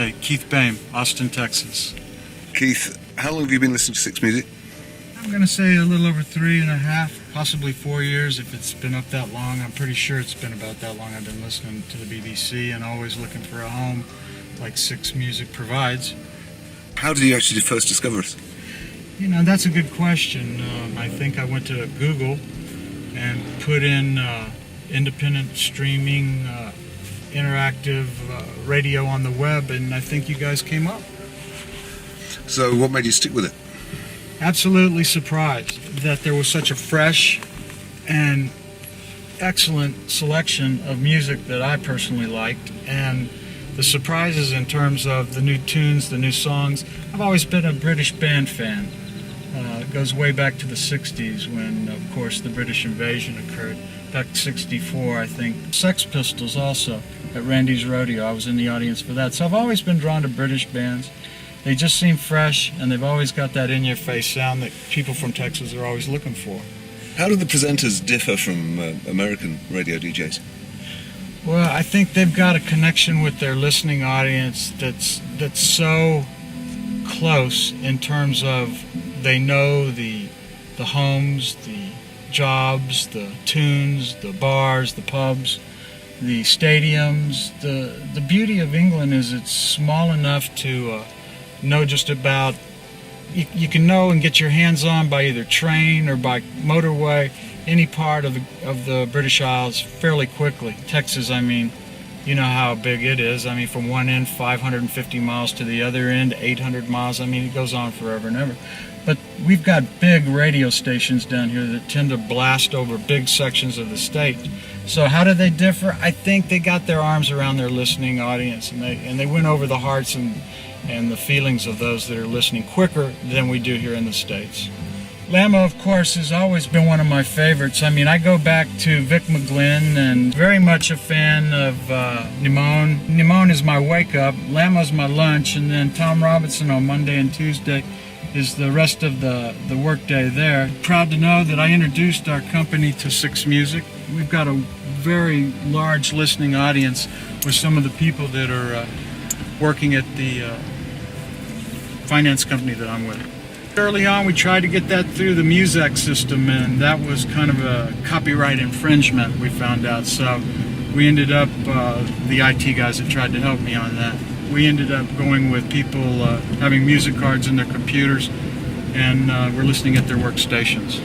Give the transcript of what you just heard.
Hey, Keith Boehm, Austin, Texas. Keith, how long have you been listening to Six Music? I'm going to say a little over 3.5, possibly 4 years if it's been up that long. I'm pretty sure it's been about that long. I've been listening to the BBC and always looking for a home like Six Music provides. How did you actually first discover us? You know, that's a good question. I think I went to Google and put in independent streaming, interactive radio on the web, and I think you guys came up. So what made you stick with it? Absolutely surprised that there was such a fresh and excellent selection of music that I personally liked, and the surprises in terms of the new tunes, the new songs. I've always been a British band fan. It goes way back to the 60s when, of course, the British invasion occurred. Back in 64, I think. Sex Pistols also at Randy's Rodeo. I was in the audience for that. So I've always been drawn to British bands. They just seem fresh, and they've always got that in-your-face sound that people from Texas are always looking for. How do the presenters differ from American radio DJs? Well, I think they've got a connection with their listening audience that's so close in terms of they know the homes, the jobs, the tunes, the bars, the pubs, the stadiums. The beauty of England is it's small enough to know just about, you can know and get your hands on by either train or by motorway any part of the British Isles fairly quickly. Texas, I mean, you know how big it is. I mean, from one end 550 miles to the other end 800 miles. I mean, it goes on forever and ever. But we've got big radio stations down here that tend to blast over big sections of the state. So how do they differ? I think they got their arms around their listening audience, and they win over the hearts and the feelings of those that are listening quicker than we do here in the States. Lamo, of course, has always been one of my favorites. I mean, I go back to Vic McGlynn and very much a fan of Nimone. Nimone is my wake-up, Lamo's my lunch, and then Tom Robinson on Monday and Tuesday is the rest of the workday there. Proud to know that I introduced our company to Six Music. We've got a very large listening audience with some of the people that are working at the finance company that I'm with. Early on, we tried to get that through the Muzak system, and that was kind of a copyright infringement, we found out. So we ended up, the IT guys that tried to help me on that, we ended up going with people having music cards in their computers, and we're listening at their workstations.